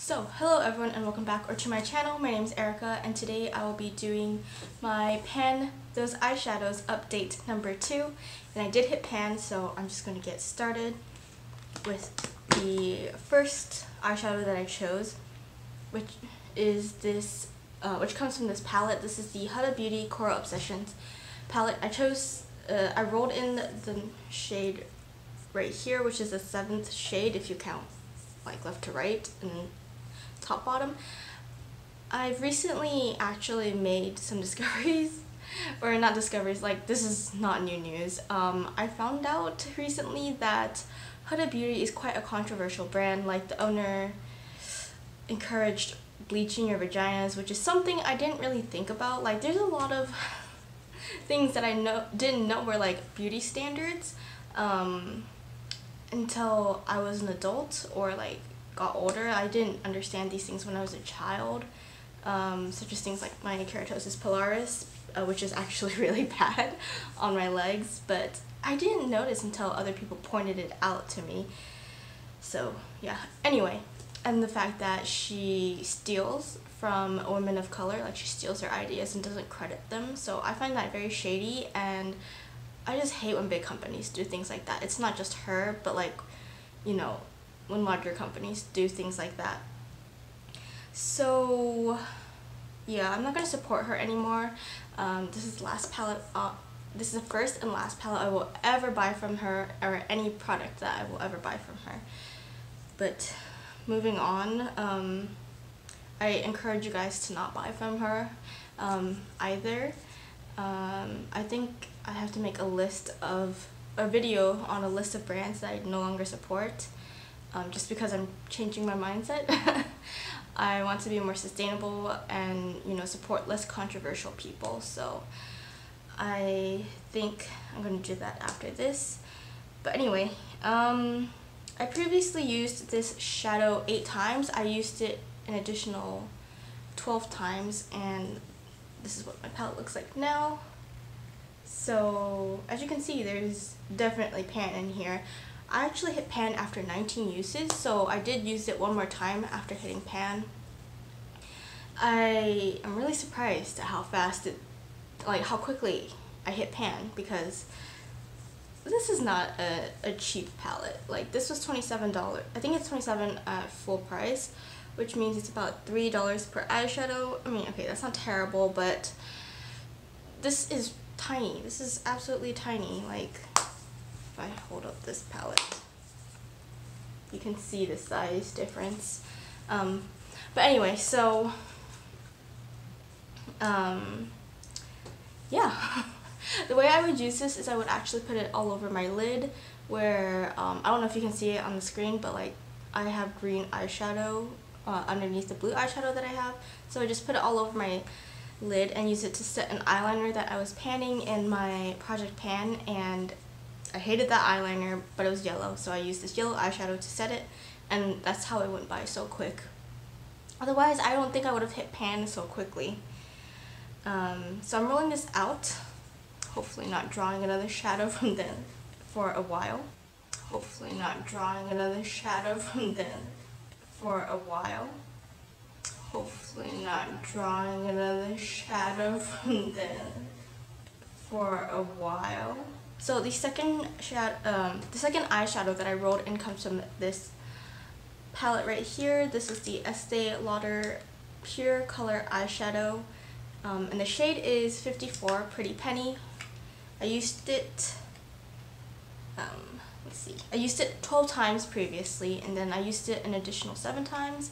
So, hello everyone and welcome back to my channel. My name is Erica and today I will be doing my pan those eyeshadows update number 2. And I did hit pan, so I'm just going to get started with the first eyeshadow that I chose, which is this, which comes from this palette. This is the Huda Beauty Coral Obsessions palette. I rolled in the shade right here, which is the 7th shade if you count like left to right and top bottom. I've recently actually made some discoveries, or not discoveries, like this is not new news. I found out recently that Huda Beauty is quite a controversial brand. Like the owner encouraged bleaching your vaginas, which is something I didn't really think about. Like there's a lot of things that I didn't know were like beauty standards until I was an adult or like got older. I didn't understand these things when I was a child, such as things like my keratosis pilaris, which is actually really bad on my legs, but I didn't notice until other people pointed it out to me. So yeah, anyway, and the fact that she steals from women of color, like she steals their ideas and doesn't credit them, so I find that very shady, and I just hate when big companies do things like that. It's not just her, but like, you know, when larger companies do things like that. So yeah, I'm not gonna support her anymore. This is the last palette. This is the first and last palette I will ever buy from her, or any product that I will ever buy from her. But moving on, I encourage you guys to not buy from her either. I think I have to make a video on a list of brands that I no longer support, just because I'm changing my mindset. I want to be more sustainable and, you know, support less controversial people. So I think I'm going to do that after this. But anyway, I previously used this shadow 8 times. I used it an additional 12 times, and this is what my palette looks like now. So as you can see, there's definitely pan in here. I actually hit pan after 19 uses, so I did use it one more time after hitting pan. I am really surprised at how fast how quickly I hit pan, because this is not a cheap palette. Like this was $27. I think it's $27 at full price, which means it's about $3 per eyeshadow. I mean, okay, that's not terrible, but this is tiny. This is absolutely tiny. Like, if I hold up this palette, you can see the size difference. But anyway, so yeah. The way I would use this is I would actually put it all over my lid, where I don't know if you can see it on the screen, but like I have green eyeshadow underneath the blue eyeshadow that I have, so I just put it all over my lid and use it to set an eyeliner that I was panning in my project pan, and I hated that eyeliner, but it was yellow, so I used this yellow eyeshadow to set it, and that's how it went by so quick. Otherwise, I don't think I would have hit pan so quickly. So I'm rolling this out, hopefully not drawing another shadow from then for a while. Hopefully not drawing another shadow from then for a while. Hopefully not drawing another shadow from then for a while. So the second eyeshadow that I rolled in comes from this palette right here. This is the Estee Lauder Pure Color Eyeshadow, and the shade is 54 Pretty Penny. I used it, let's see, I used it 12 times previously, and then I used it an additional 7 times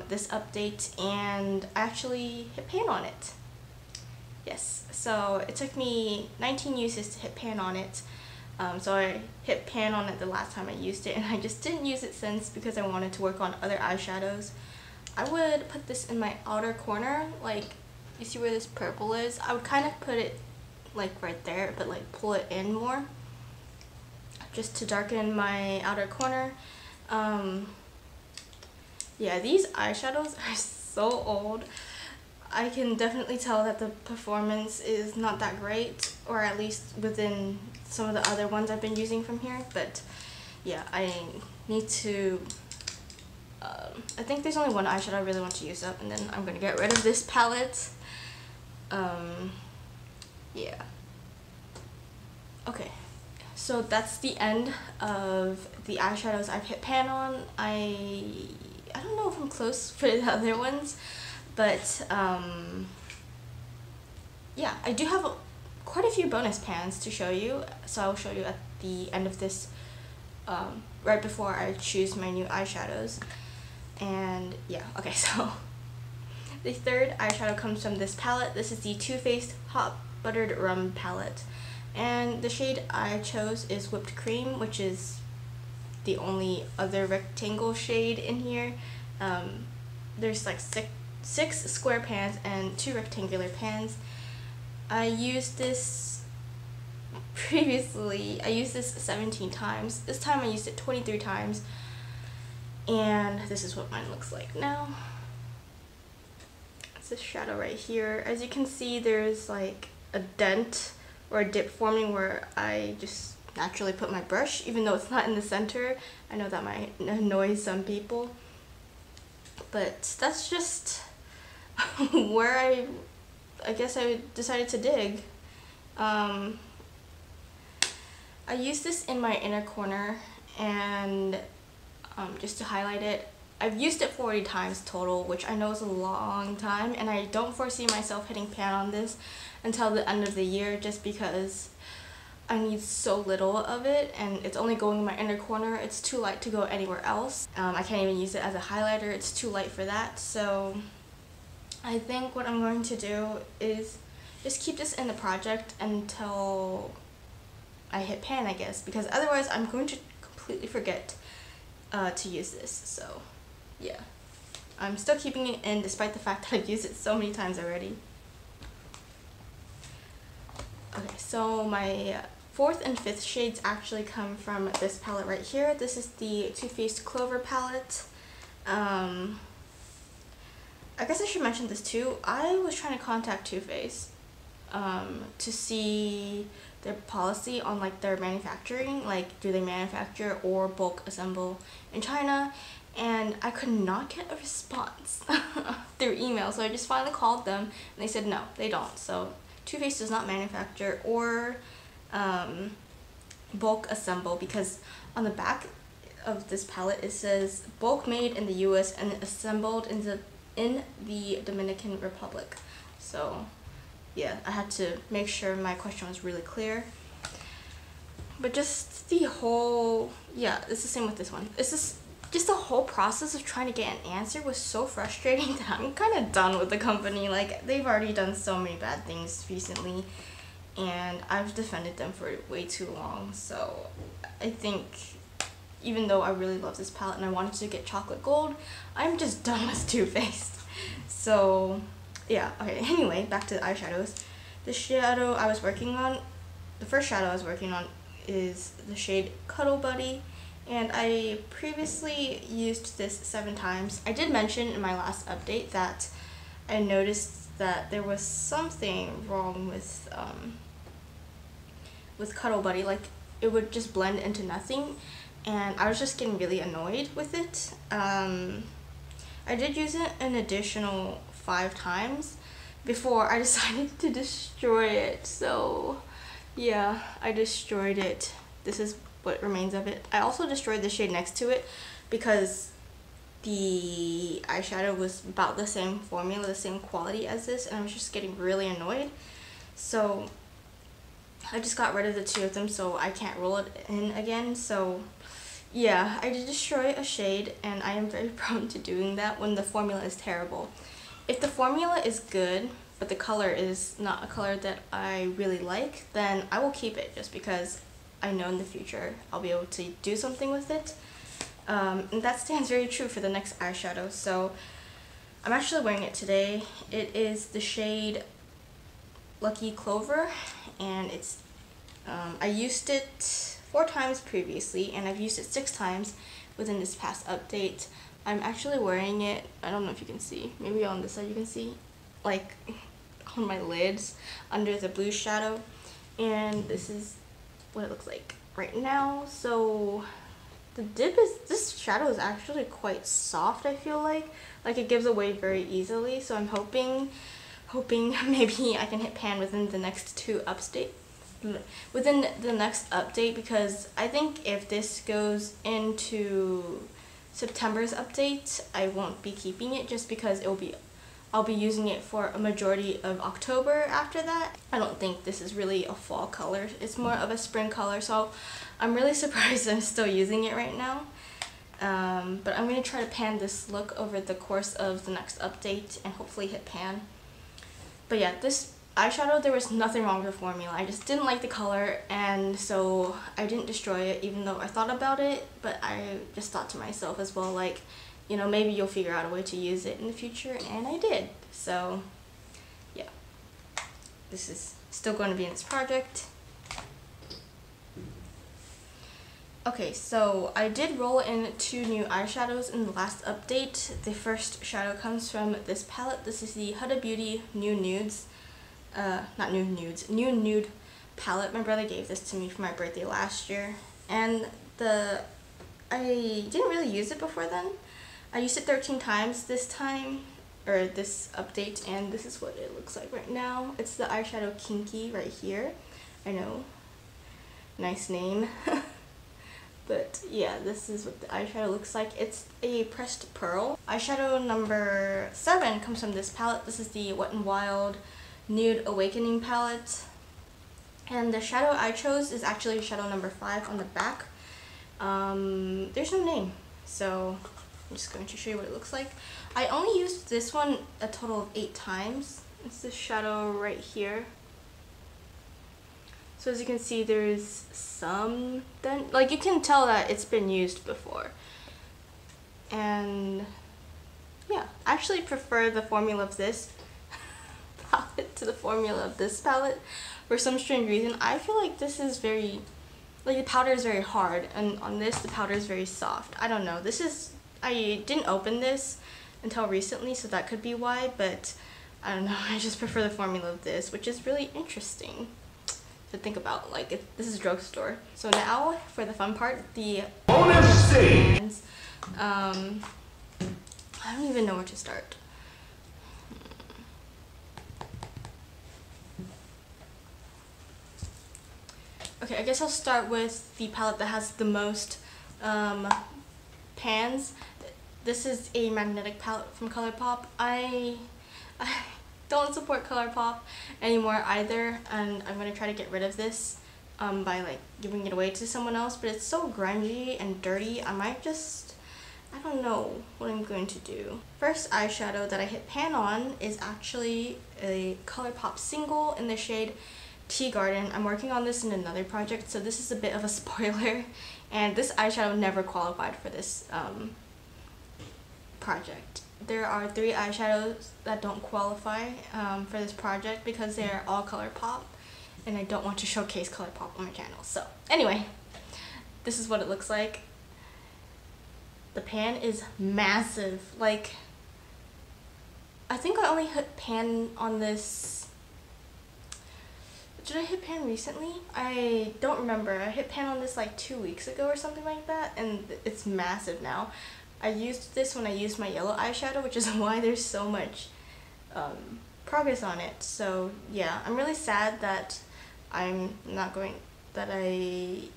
this update, and I actually hit pan on it. Yes, so it took me 19 uses to hit pan on it. So I hit pan on it the last time I used it, and I just didn't use it since because I wanted to work on other eyeshadows. I would put this in my outer corner, like you see where this purple is? I would kind of put it like right there, but like pull it in more just to darken my outer corner. Yeah, these eyeshadows are so old. I can definitely tell that the performance is not that great, or at least within some of the other ones I've been using from here, but yeah, I need to I think there's only one eyeshadow I really want to use up, and then I'm gonna get rid of this palette. Yeah. Okay, so that's the end of the eyeshadows I've hit pan on. I don't know if I'm close for the other ones, but yeah, I do have quite a few bonus pans to show you, so I'll show you at the end of this, right before I choose my new eyeshadows. And yeah, okay, so the third eyeshadow comes from this palette. This is the Too Faced Hot Buttered Rum palette, and the shade I chose is Whipped Cream, which is the only other rectangle shade in here. There's like six square pans and 2 rectangular pans. I used this previously, I used this 17 times. This time I used it 23 times, and this is what mine looks like now. It's this shadow right here. As you can see, there's like a dent or a dip forming where I just naturally put my brush, even though it's not in the center. I know that might annoy some people, but that's just where I guess I decided to dig. I used this in my inner corner, and just to highlight it, I've used it 40 times total, which I know is a long time, and I don't foresee myself hitting pan on this until the end of the year, just because I need so little of it, and it's only going in my inner corner. It's too light to go anywhere else. I can't even use it as a highlighter. It's too light for that. So I think what I'm going to do is just keep this in the project until I hit pan, I guess, because otherwise I'm going to completely forget to use this. So yeah, I'm still keeping it in despite the fact that I've used it so many times already. Okay, so my 4th and 5th shades actually come from this palette right here. This is the Too Faced Clover palette. I guess I should mention this too. I was trying to contact Too Faced to see their policy on like their manufacturing, like do they manufacture or bulk assemble in China, and I could not get a response through email. So I just finally called them, and they said no, they don't. So Too Faced does not manufacture or bulk assemble, because on the back of this palette it says bulk made in the US and assembled in the Dominican Republic. So yeah, I had to make sure my question was really clear. But just the whole, yeah, it's the same with this one. It's just the whole process of trying to get an answer was so frustrating that I'm kind of done with the company. Like, they've already done so many bad things recently, and I've defended them for way too long. So I think even though I really love this palette and I wanted to get chocolate gold, I'm just done with Too Faced. So yeah, okay, anyway, back to the eyeshadows. The shadow I was working on, the first shadow I was working on is the shade Cuddle Buddy, and I previously used this 7 times. I did mention in my last update that I noticed that there was something wrong with Cuddle Buddy, like it would just blend into nothing, and I was just getting really annoyed with it. I did use it an additional 5 times before I decided to destroy it. So yeah, I destroyed it. This is what remains of it. I also destroyed the shade next to it because the eyeshadow was about the same formula, the same quality as this, and I was just getting really annoyed. So I just got rid of the 2 of them so I can't roll it in again. So yeah, I did destroy a shade, and I am very prone to doing that when the formula is terrible. If the formula is good, but the color is not a color that I really like, then I will keep it just because I know in the future I'll be able to do something with it. And that stands very true for the next eyeshadow. So I'm actually wearing it today. It is the shade Lucky Clover, and it's I used it 4 times previously, and I've used it 6 times within this past update. I'm actually wearing it, I don't know if you can see, maybe on this side you can see, like on my lids under the blue shadow, and this is what it looks like right now. So The dip is, this shadow is actually quite soft, I feel like. Like it gives away very easily, so I'm hoping maybe I can hit pan within the next update, because I think if this goes into September's update, I won't be keeping it just because I'll be using it for a majority of October after that. I don't think this is really a fall color. It's more of a spring color, so I'm really surprised I'm still using it right now. But I'm going to try to pan this look over the course of the next update and hopefully hit pan. But yeah, this eyeshadow, there was nothing wrong with the formula. I just didn't like the color, and so I didn't destroy it even though I thought about it. But I just thought to myself as well, like, you know, maybe you'll figure out a way to use it in the future, and I did. So yeah, this is still going to be in this project. Okay, so I did roll in 2 new eyeshadows in the last update. The first shadow comes from this palette. This is the Huda Beauty New Nudes. New Nude palette. My brother gave this to me for my birthday last year. And I didn't really use it before then. I used it 13 times this time, or this update, and this is what it looks like right now. It's the eyeshadow Kinky right here. I know. Nice name. But yeah, this is what the eyeshadow looks like. It's a pressed pearl. Eyeshadow number 7 comes from this palette. This is the Wet n Wild Nude Awakening palette. And the shadow I chose is actually shadow number 5 on the back. There's no name, so I'm just going to show you what it looks like. I only used this one a total of 8 times. It's this shadow right here. So as you can see, there's some, like you can tell that it's been used before. And yeah, I actually prefer the formula of this palette to the formula of this palette. For some strange reason, I feel like this is very, like the powder is very hard, and on this the powder is very soft. I don't know, I didn't open this until recently, so that could be why, but I don't know, I just prefer the formula of this, which is really interesting to think about. Like, this is drugstore. So now for the fun part, the bonus stage. I don't even know where to start. Okay, I guess I'll start with the palette that has the most pans. This is a magnetic palette from ColourPop. I don't support ColourPop anymore either, and I'm gonna try to get rid of this by like giving it away to someone else, but it's so grungy and dirty. I don't know what I'm going to do. First eyeshadow that I hit pan on is actually a ColourPop single in the shade Tea Garden. I'm working on this in another project, so this is a bit of a spoiler, and this eyeshadow never qualified for this project. There are 3 eyeshadows that don't qualify for this project because they're all ColourPop, and I don't want to showcase ColourPop on my channel. So anyway, this is what it looks like. The pan is massive. Like, I think I only hit pan on this. Did I hit pan recently? I don't remember. I hit pan on this like 2 weeks ago or something like that, and it's massive now. I used this when I used my yellow eyeshadow, which is why there's so much progress on it. So yeah, I'm really sad that I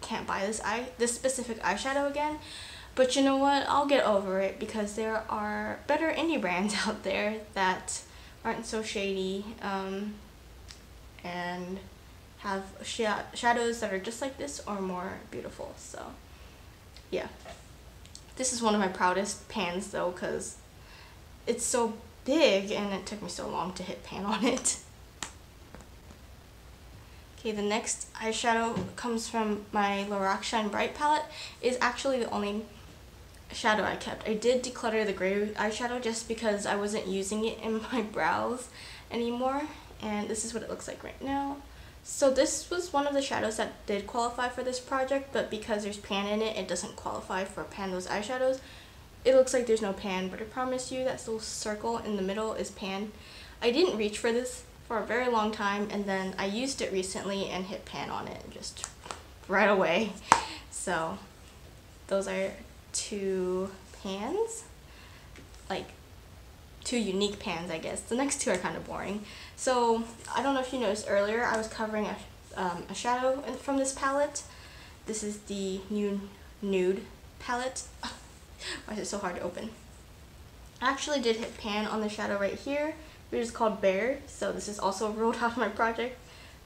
can't buy this specific eyeshadow again. But you know what? I'll get over it because there are better indie brands out there that aren't so shady and have shadows that are just like this or more beautiful. So yeah. This is one of my proudest pans though, because it's so big and it took me so long to hit pan on it. Okay, the next eyeshadow comes from my Lorac Shine Bright palette. Is actually the only shadow I kept. I did declutter the gray eyeshadow just because I wasn't using it in my brows anymore, and this is what it looks like right now. So this was one of the shadows that did qualify for this project, but because there's pan in it, it doesn't qualify for pan those eyeshadows. It looks like there's no pan, but I promise you that little circle in the middle is pan. I didn't reach for this for a very long time, and then I used it recently and hit pan on it just right away. So those are 2 pans, like 2 unique pans, I guess. The next 2 are kind of boring. So I don't know if you noticed earlier, I was covering a shadow from this palette. This is the new Nude palette. Why is it so hard to open? I actually did hit pan on the shadow right here, which is called Bear. So this is also rolled out of my project.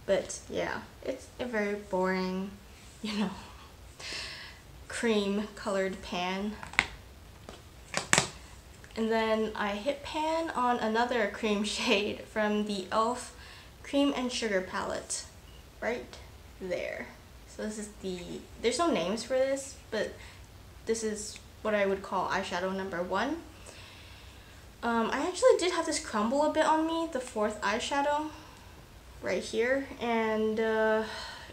But yeah, it's a very boring, you know, cream colored pan. And then I hit pan on another cream shade from the e.l.f. Cream and Sugar palette, right there. So this is there's no names for this, but this is what I would call eyeshadow number 1. I actually did have this crumble a bit on me, the 4th eyeshadow, right here, and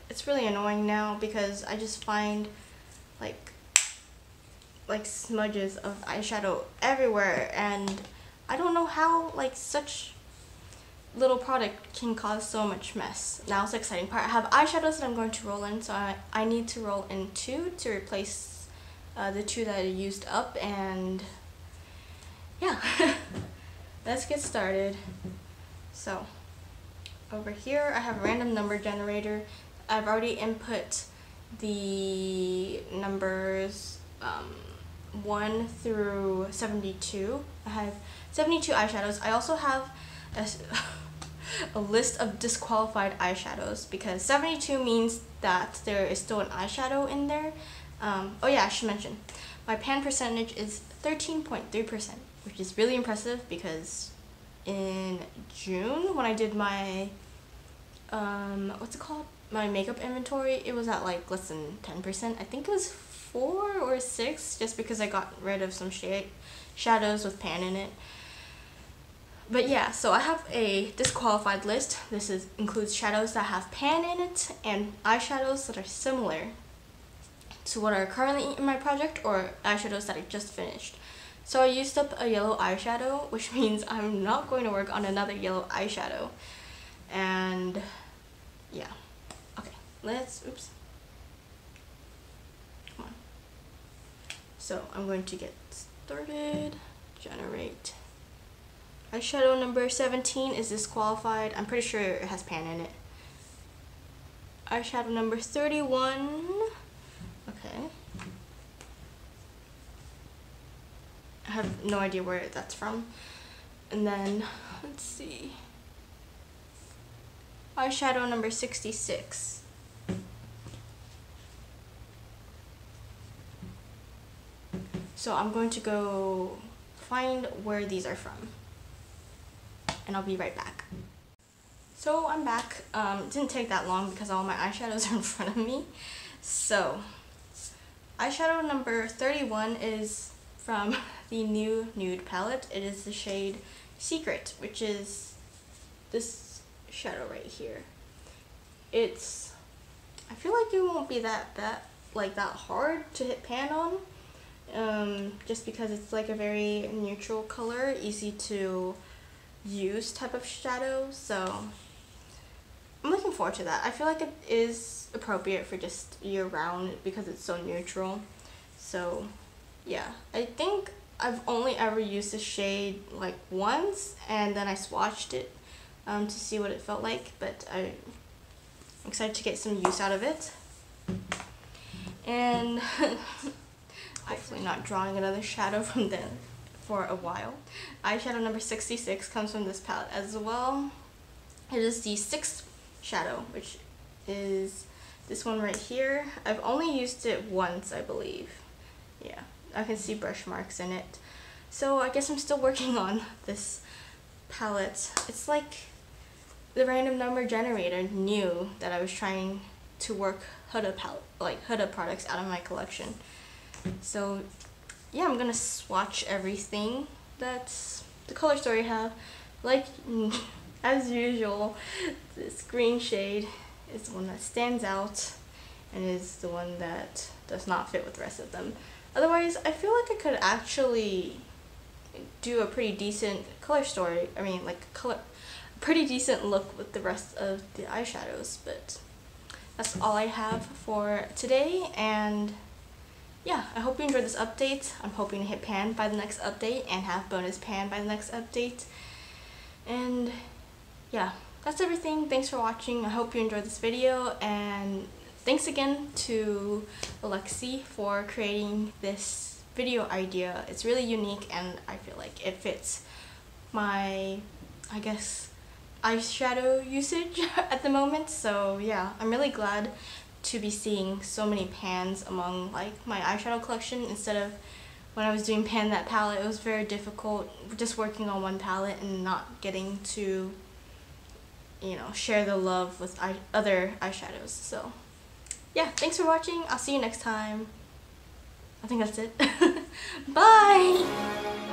it's really annoying now because I just find like smudges of eyeshadow everywhere, and I don't know how like such little product can cause so much mess. Now it's the exciting part. I have eyeshadows that I'm going to roll in, so I need to roll in 2 to replace the 2 that I used up, and yeah. Let's get started. So over here I have a random number generator. I've already input the numbers 1 through 72. I have 72 eyeshadows. I also have a list of disqualified eyeshadows because 72 means that there is still an eyeshadow in there. Oh yeah, I should mention, my pan percentage is 13.3%, which is really impressive because in June when I did my what's it called, my makeup inventory, it was at like less than 10%. I think it was 4 or 6, just because I got rid of some shadows with pan in it. But yeah, so I have a disqualified list. This includes shadows that have pan in it and eyeshadows that are similar to what are currently in my project or eyeshadows that I just finished. So I used up a yellow eyeshadow, which means I'm not going to work on another yellow eyeshadow. And yeah, okay, oops. Come on. So I'm going to get started. Generate. Eyeshadow number 17 is disqualified. I'm pretty sure it has pan in it. Eyeshadow number 31. Okay. I have no idea where that's from. And then, let's see. Eyeshadow number 66. So I'm going to go find where these are from. And I'll be right back. So I'm back. It didn't take that long because all my eyeshadows are in front of me. So, eyeshadow number 31 is from the new Nude palette. It is the shade Secret, which is this shadow right here. I feel like it won't be that hard to hit pan on, just because it's like a very neutral color, easy to use type of shadow. So I'm looking forward to that. I feel like it is appropriate for just year round because it's so neutral. So yeah, I think I've only ever used this shade like once, and then I swatched it to see what it felt like, but I'm excited to get some use out of it. And hopefully not drawing another shadow from them for a while. Eyeshadow number 66 comes from this palette as well. It is the 6th shadow, which is this one right here. I've only used it once, I believe. Yeah, I can see brush marks in it. So I guess I'm still working on this palette. It's like the random number generator knew that I was trying to work Huda palette, like Huda products out of my collection. So yeah, I'm gonna swatch everything that's the color story have. Like as usual, this green shade is the one that stands out and is the one that does not fit with the rest of them. Otherwise, I feel like I could actually do a pretty decent color story. I mean, like pretty decent look with the rest of the eyeshadows, but that's all I have for today. And yeah, I hope you enjoyed this update. I'm hoping to hit pan by the next update and have bonus pan by the next update. And yeah, that's everything. Thanks for watching. I hope you enjoyed this video, and thanks again to Alexi for creating this video idea. It's really unique and I feel like it fits my, I guess, eyeshadow usage at the moment. So yeah, I'm really glad to be seeing so many pans among like my eyeshadow collection. Instead of when I was doing pan that palette, it was very difficult just working on one palette and not getting to, you know, share the love with other eyeshadows. So yeah, thanks for watching. I'll see you next time. I think that's it. Bye!